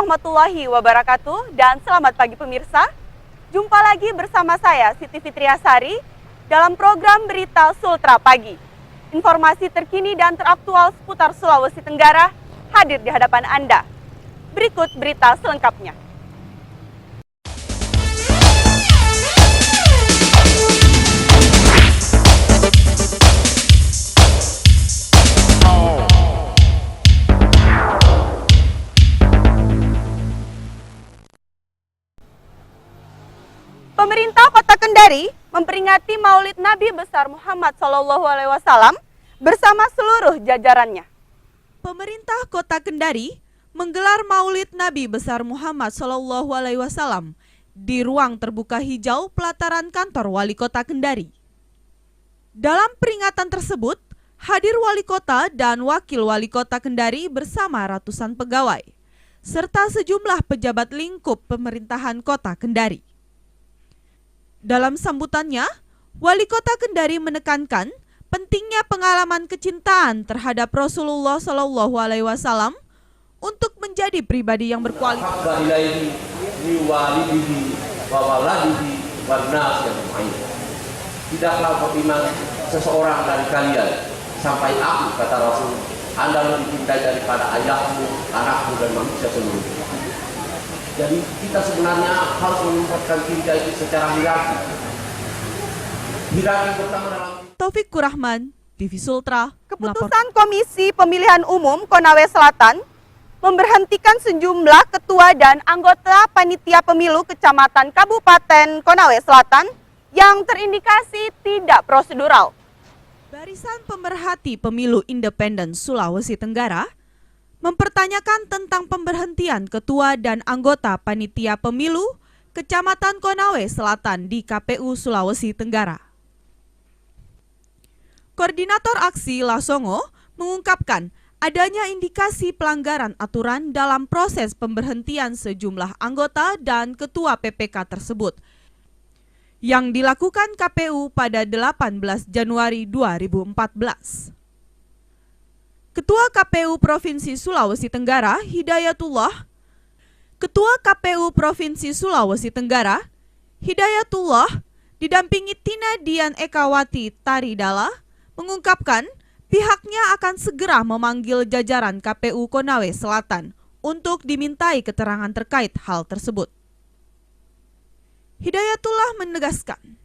warahmatullahi wabarakatuh dan selamat pagi pemirsa. Jumpa lagi bersama saya Siti Fitriasari dalam program Berita Sultra Pagi. Informasi terkini dan teraktual seputar Sulawesi Tenggara hadir di hadapan Anda. Berikut berita selengkapnya. Pemerintah Kota Kendari memperingati Maulid Nabi besar Muhammad SAW bersama seluruh jajarannya. Pemerintah Kota Kendari menggelar Maulid Nabi besar Muhammad SAW di ruang terbuka hijau pelataran kantor Wali Kota Kendari. Dalam peringatan tersebut, hadir Wali Kota dan Wakil Wali Kota Kendari bersama ratusan pegawai, serta sejumlah pejabat lingkup pemerintahan Kota Kendari. Dalam sambutannya, Wali Kota Kendari menekankan pentingnya pengalaman kecintaan terhadap Rasulullah SAW untuk menjadi pribadi yang berkualitas. Tidaklah beriman seseorang dari kalian sampai aku, kata Rasul, Anda lebih cintai daripada ayahmu, anakmu, dan manusia seluruhnya. Jadi kita sebenarnya harus menempatkan kita itu secara hierarki. Hierarki pertama dalam Taufik Kurahman, TV Sultra. Keputusan Komisi Pemilihan Umum Konawe Selatan memberhentikan sejumlah ketua dan anggota panitia pemilu Kecamatan Kabupaten Konawe Selatan yang terindikasi tidak prosedural. Barisan Pemerhati Pemilu Independen Sulawesi Tenggara mempertanyakan tentang pemberhentian ketua dan anggota panitia pemilu Kecamatan Konawe Selatan di KPU Sulawesi Tenggara. Koordinator Aksi Lasongo mengungkapkan adanya indikasi pelanggaran aturan dalam proses pemberhentian sejumlah anggota dan ketua PPK tersebut yang dilakukan KPU pada 18 Januari 2014. Ketua KPU Provinsi Sulawesi Tenggara, Ketua KPU Provinsi Sulawesi Tenggara, Hidayatullah, didampingi Tina Dian Ekawati Taridala, mengungkapkan pihaknya akan segera memanggil jajaran KPU Konawe Selatan untuk dimintai keterangan terkait hal tersebut. Hidayatullah menegaskan,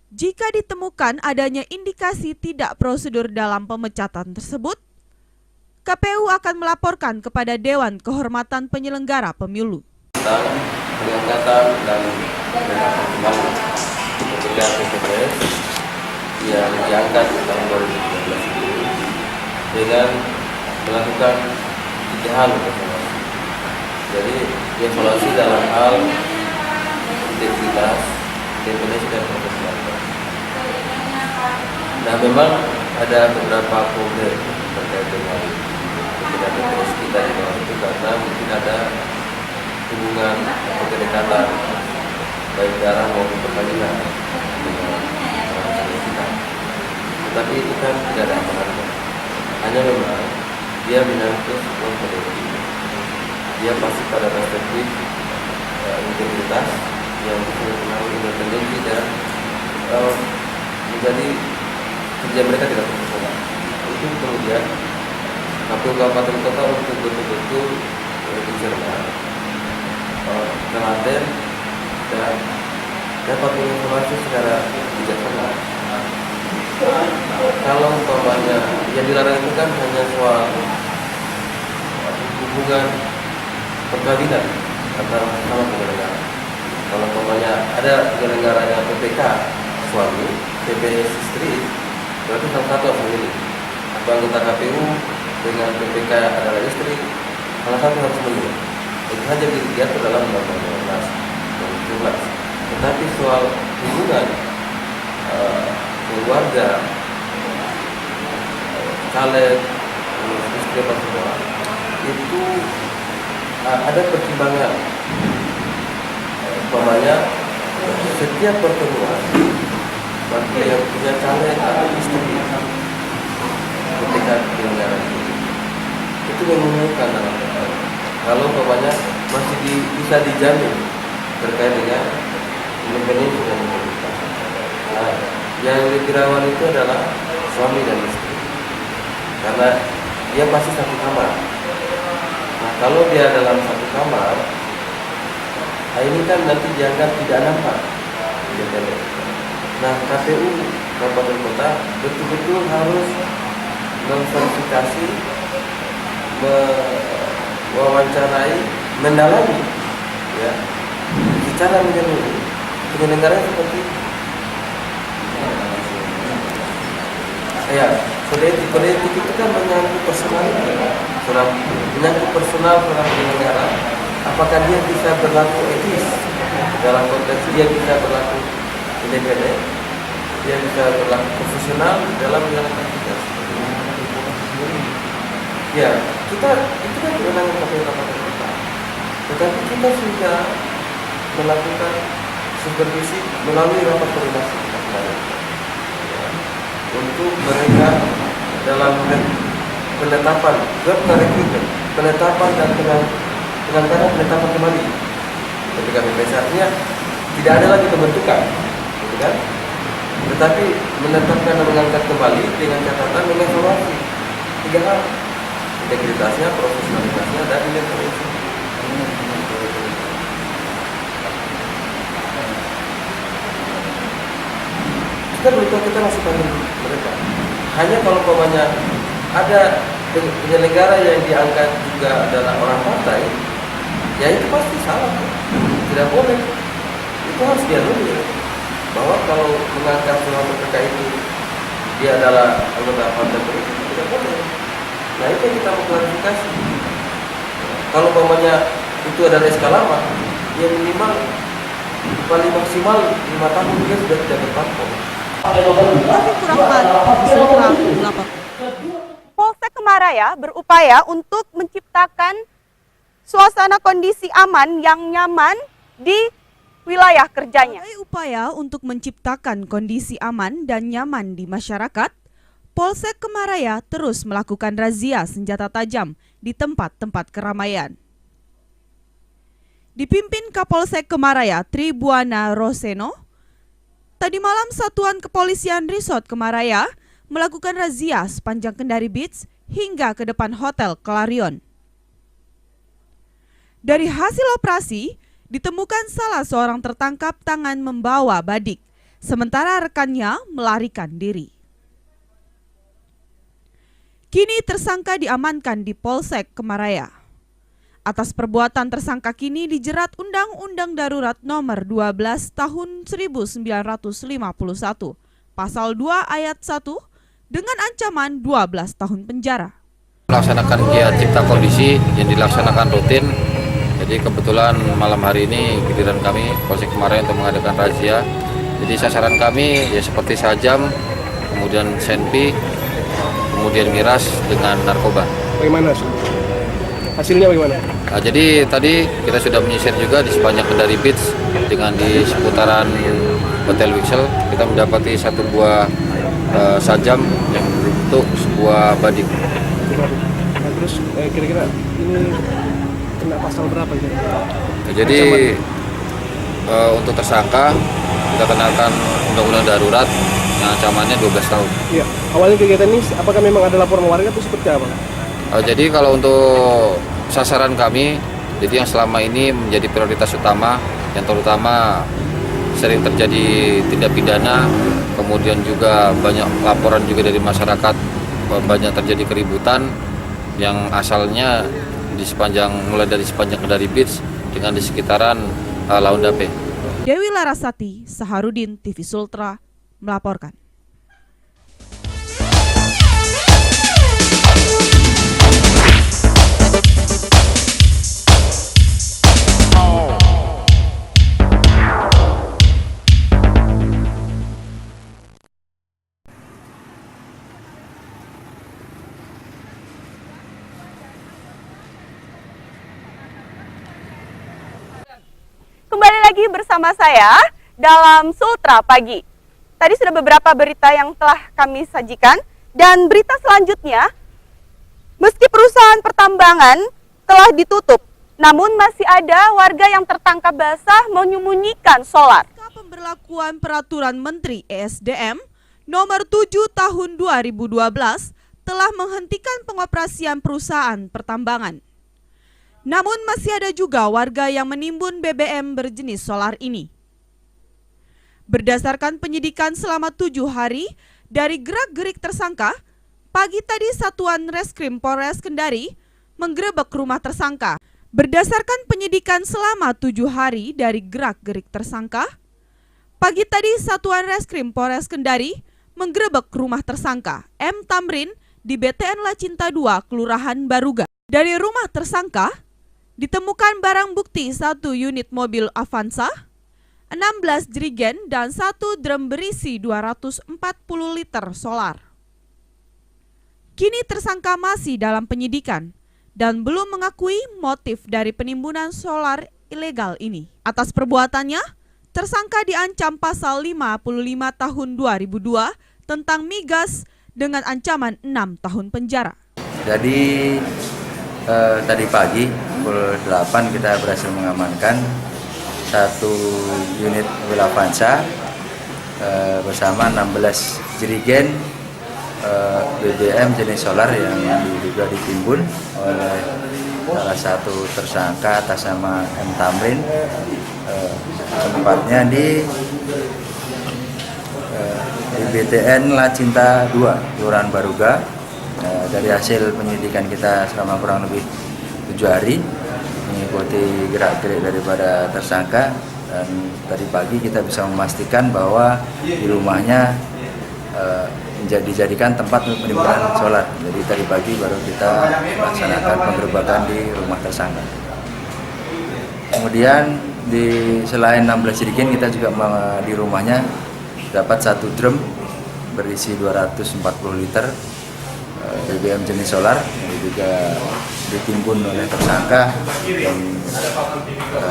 jika ditemukan adanya indikasi tidak prosedur dalam pemecatan tersebut, KPU akan melaporkan kepada Dewan Kehormatan Penyelenggara Pemilu. Pengangkatan dan kembali ketua PPS yang diangkat tahun 2013 itu dengan melakukan 3 hal evaluasi. Jadi evaluasi dalam hal integritas, independensi dan profesionalitas. Nah, memang ada beberapa problem terkait dengan PPS kita di bawah itu karena mungkin ada hubungan atau kedekatan baik darah maupun perkawinan dengan orang kita. Tetapi itu kan tidak ada apa-apa. Hanya memang dia menyangkut sebuah kode. Dia pasti pada perspektif integritas yang dikenal independensi dan menjadi kerja mereka tidak profesional. Itu kemudian KPU Kabupaten Kota untuk betul-betul dicerna, telaten dan dapat menginformasi secara bijaksana. Kalau umpamanya yang dilarang itu kan hanya soal hubungan perkawinan antara sama penyelenggara. Kalau umpamanya ada penyelenggara yang PPK suami, PPS istri, berarti salah satu harus memilih. Anggota KPU dengan PPK adalah istri, salah satu harus memilih. Itu saja diatur dalam Undang-Undang 2017. Tetapi soal hubungan keluarga, caleg, istri apa semua, itu ada pertimbangan. Umpamanya setiap pertemuan bagi yang punya caleg atau istri ketika penyelenggara itu mengumumkan dalam kalau umpamanya masih bisa dijamin terkait dengan independensi dan integritas. Nah, yang lebih rawan itu adalah suami dan istri, karena dia pasti satu kamar. Nah, kalau dia dalam satu kamar, ini kan nanti dianggap tidak nampak. Nah, KPU Kabupaten Kota betul-betul harus memverifikasi, mewawancarai, mendalami, ya, secara menyeluruh penyelenggara seperti ya, kode etik itu kan menyangkut personal, menyangkut personal penyelenggara. Apakah dia bisa berlaku etis dalam konteks dia bisa berlaku independen, dia bisa berlaku profesional dalam menjalankan tugas. Ya, kita itu kan kewenangan KPU Kabupaten Kota, tetapi kita sudah melakukan supervisi melalui rapat koordinasi kita kemarin, ya, untuk mereka dalam penetapan rekrutmen, penetapan dan penetapan kembali ketika BPS, artinya tidak ada lagi pembentukan, gitu kan? Tetapi menetapkan dan mengangkat kembali dengan catatan mengevaluasi 3 hal: integritasnya, profesionalitasnya, dan independensi. Kita beritahu, kita masih panggil mereka. Hanya kalau umpamanya ada penyelenggara yang diangkat juga adalah orang partai, ya itu pasti salah, tidak boleh. Itu harus dianulir bahwa kalau mengangkat seorang PPK itu dia adalah anggota partai politik, tidak boleh. Nah, itu yang kita mau klarifikasi. Kalau umpamanya itu adalah SK lama, ya minimal paling maksimal 5 tahun dia sudah tidak berparpol. Polsek Kemaraya berupaya untuk menciptakan suasana kondisi aman yang nyaman di wilayah kerjanya. Sebagai upaya untuk menciptakan kondisi aman dan nyaman di masyarakat, Polsek Kemaraya terus melakukan razia senjata tajam di tempat-tempat keramaian. Dipimpin Kapolsek Kemaraya Tribuana Roseno, tadi malam Satuan Kepolisian Resort Kemaraya melakukan razia sepanjang Kendari Beach hingga ke depan Hotel Clarion. Dari hasil operasi, ditemukan salah seorang tertangkap tangan membawa badik, sementara rekannya melarikan diri. Kini tersangka diamankan di Polsek Kemaraya. Atas perbuatan tersangka kini dijerat Undang-Undang Darurat Nomor 12 Tahun 1951, Pasal 2 Ayat 1 dengan ancaman 12 tahun penjara. Melaksanakan giat cipta kondisi yang dilaksanakan rutin. Jadi kebetulan malam hari ini giliran kami Polsek Kemaraya untuk mengadakan razia. Jadi sasaran kami ya seperti sajam, kemudian senpi, kemudian miras dengan narkoba. Bagaimana hasilnya bagaimana? Nah, jadi tadi kita sudah menyisir juga di sepanjang Kendari Beach dengan di seputaran Hotel Wixel. Kita mendapati satu buah sajam yang berbentuk sebuah badik. Nah, terus kira-kira ini kena pasal berapa ya? Nah, jadi untuk tersangka kita kenakan Undang-Undang Darurat yang ancamannya 12 tahun. Iya. Awalnya kegiatan ini apakah memang ada laporan warga atau seperti apa? Jadi kalau untuk sasaran kami, jadi yang selama ini menjadi prioritas utama, yang terutama sering terjadi tindak pidana, kemudian juga banyak laporan juga dari masyarakat, banyak terjadi keributan yang asalnya mulai dari sepanjang Kendari Beach dengan di sekitaran Laundape. Dewi Larasati, Saharudin, TV Sultra melaporkan. Kembali lagi bersama saya dalam Sultra Pagi. Tadi sudah beberapa berita yang telah kami sajikan, dan berita selanjutnya, meski perusahaan pertambangan telah ditutup, Namun masih ada warga yang tertangkap basah menyembunyikan solar. Pemberlakuan Peraturan Menteri ESDM Nomor 7 Tahun 2012 telah menghentikan pengoperasian perusahaan pertambangan. Namun masih ada juga warga yang menimbun BBM berjenis solar ini. Berdasarkan penyidikan selama 7 hari dari gerak-gerik tersangka, pagi tadi Satuan Reskrim Polres Kendari menggerebek rumah tersangka. Berdasarkan penyidikan selama 7 hari dari gerak-gerik tersangka, pagi tadi Satuan Reskrim Polres Kendari menggerebek rumah tersangka M. Tamrin di BTN Lacinta 2, Kelurahan Baruga. Dari rumah tersangka ditemukan barang bukti 1 unit mobil Avanza, 16 jerigen dan 1 drum berisi 240 liter solar. Kini tersangka masih dalam penyidikan dan belum mengakui motif dari penimbunan solar ilegal ini. Atas perbuatannya, tersangka diancam pasal 55 tahun 2002 tentang migas dengan ancaman 6 tahun penjara. Jadi tadi pagi pukul 8 kita berhasil mengamankan 1 unit mobil Avanza bersama 16 jerigen BBM jenis solar yang diduga ditimbun oleh salah satu tersangka atas nama M. Tamrin, tempatnya di BTN Lacinta 2, Kelurahan Baruga. Dari hasil penyidikan kita selama kurang lebih 7 hari mengikuti gerak-gerik daripada tersangka, dan tadi pagi kita bisa memastikan bahwa di rumahnya dijadikan tempat untuk penimbunan solar. Jadi tadi pagi baru kita laksanakan penggerebekan di rumah tersangka. Kemudian selain 16 jerigen, kita juga di rumahnya dapat 1 drum berisi 240 liter BBM jenis solar yang juga ditimbun oleh tersangka, dan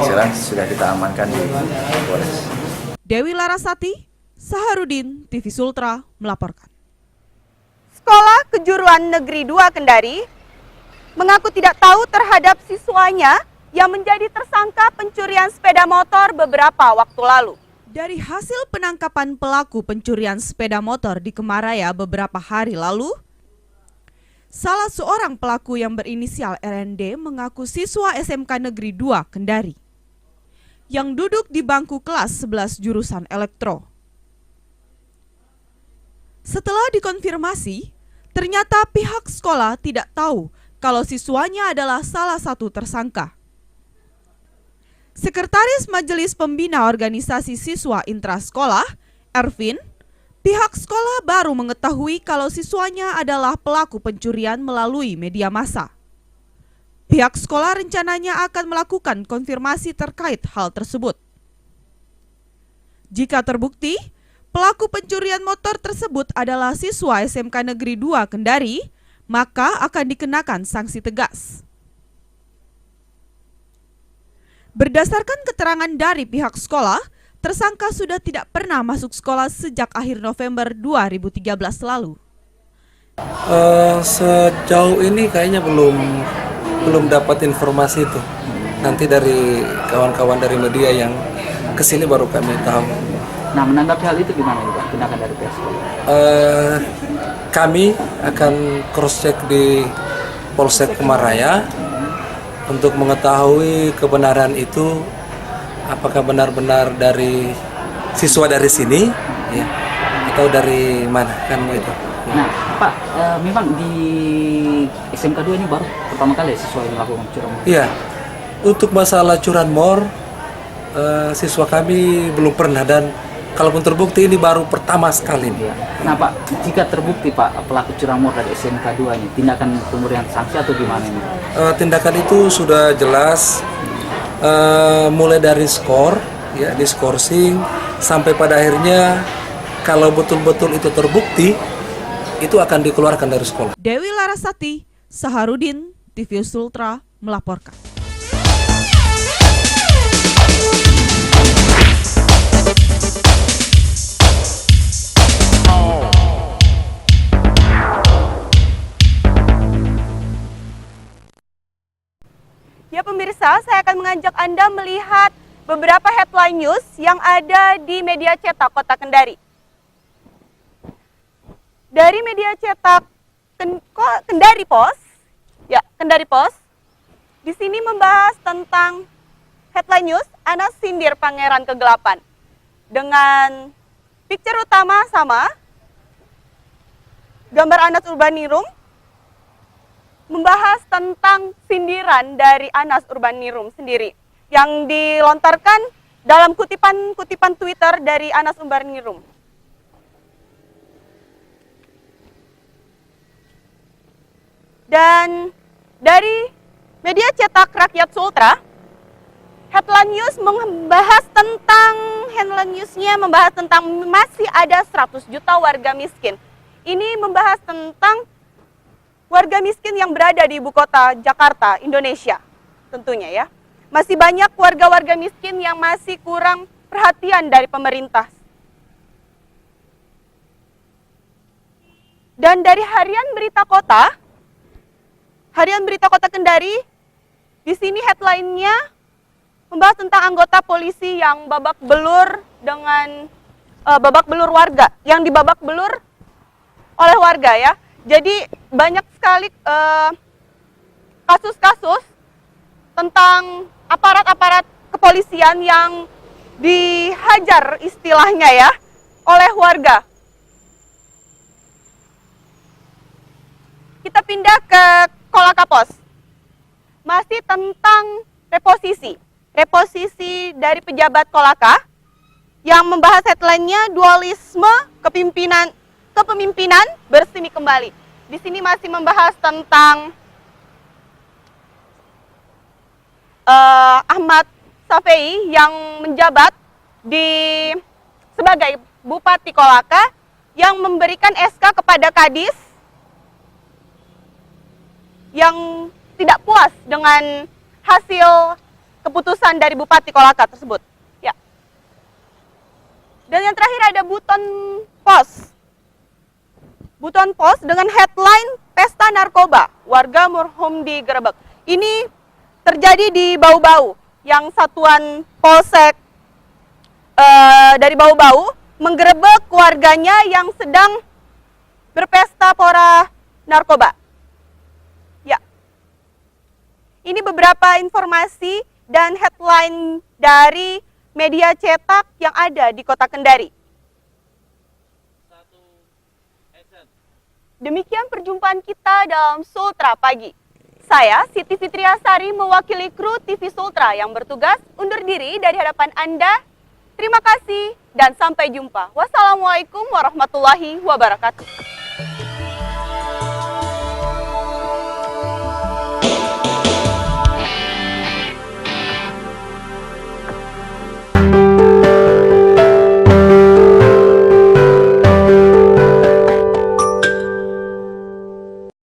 sekarang sudah kita amankan di Polres. Dewi Larasati, Saharudin, TV Sultra melaporkan. Sekolah Kejuruan Negeri 2 Kendari mengaku tidak tahu terhadap siswanya yang menjadi tersangka pencurian sepeda motor beberapa waktu lalu. Dari hasil penangkapan pelaku pencurian sepeda motor di Kemaraya beberapa hari lalu, salah seorang pelaku yang berinisial RND mengaku siswa SMK Negeri 2 Kendari yang duduk di bangku kelas 11 jurusan elektro. Setelah dikonfirmasi, ternyata pihak sekolah tidak tahu kalau siswanya adalah salah satu tersangka. Sekretaris Majelis Pembina Organisasi Siswa Intrasekolah, Ervin, pihak sekolah baru mengetahui kalau siswanya adalah pelaku pencurian melalui media massa. Pihak sekolah rencananya akan melakukan konfirmasi terkait hal tersebut. Jika terbukti, pelaku pencurian motor tersebut adalah siswa SMK Negeri 2 Kendari, maka akan dikenakan sanksi tegas. Berdasarkan keterangan dari pihak sekolah, tersangka sudah tidak pernah masuk sekolah sejak akhir November 2013 lalu. Sejauh ini kayaknya belum dapat informasi itu. Nanti dari kawan-kawan dari media yang kesini baru kami tahu. Nah, menanggapi hal itu gimana Pak? Tindakan dari pihak sekolah? Kami akan cross check di Polsek Kemaraya untuk mengetahui kebenaran itu, apakah benar-benar dari siswa dari sini, ya, atau dari mana kan itu. Nah, Pak, memang di SMK 2 ini baru pertama kali siswa yang melakukan curanmor. Iya, untuk masalah curanmor, siswa kami belum pernah, dan kalaupun terbukti ini baru pertama sekali. Ya. Nah Pak, jika terbukti Pak pelaku curanmor dari SMK 2 ini, tindakan pemberian sanksi atau gimana ini? Tindakan itu sudah jelas, mulai dari skor, ya, diskorsing, sampai pada akhirnya kalau betul-betul itu terbukti, itu akan dikeluarkan dari sekolah. Dewi Larasati, Saharudin, TV Sultra melaporkan. Ya pemirsa, mengajak Anda melihat beberapa headline news yang ada di media cetak Kota Kendari. Dari media cetak Kendari Post, ya Kendari Post, di sini membahas tentang headline news Anas sindir Pangeran Kegelapan. Dengan picture utama sama, gambar Anas Urbaningrum, membahas tentang sindiran dari Anas Urbaningrum sendiri yang dilontarkan dalam kutipan Twitter dari Anas Urbaningrum. Dan dari media cetak Rakyat Sultra, headline news membahas tentang masih ada 100 juta warga miskin. Ini membahas tentang warga miskin yang berada di ibu kota Jakarta, Indonesia, tentunya ya. Masih banyak warga-warga miskin yang masih kurang perhatian dari pemerintah. Dan dari Harian Berita Kota Kendari, di sini headline-nya membahas tentang anggota polisi yang babak belur warga, yang dibabak belur oleh warga ya. Jadi banyak sekali kasus-kasus tentang aparat-aparat kepolisian yang dihajar istilahnya ya oleh warga. Kita pindah ke Kolaka Pos. Masih tentang reposisi dari pejabat Kolaka yang membahas headline-nya dualisme kepemimpinan bersemi kembali. Di sini masih membahas tentang Ahmad Safei yang menjabat sebagai Bupati Kolaka yang memberikan SK kepada Kadis yang tidak puas dengan hasil keputusan dari Bupati Kolaka tersebut. Ya. Dan yang terakhir ada Buton Pos dengan headline Pesta Narkoba, warga Murhum digerebek. Ini terjadi di Bau-Bau, yang satuan polsek dari Bau-Bau menggerebek warganya yang sedang berpesta pora narkoba. Ya. Ini beberapa informasi dan headline dari media cetak yang ada di Kota Kendari. Demikian perjumpaan kita dalam Sultra Pagi. Saya, Siti Fitriasari, mewakili kru TV Sultra yang bertugas undur diri dari hadapan Anda. Terima kasih dan sampai jumpa. Wassalamualaikum warahmatullahi wabarakatuh.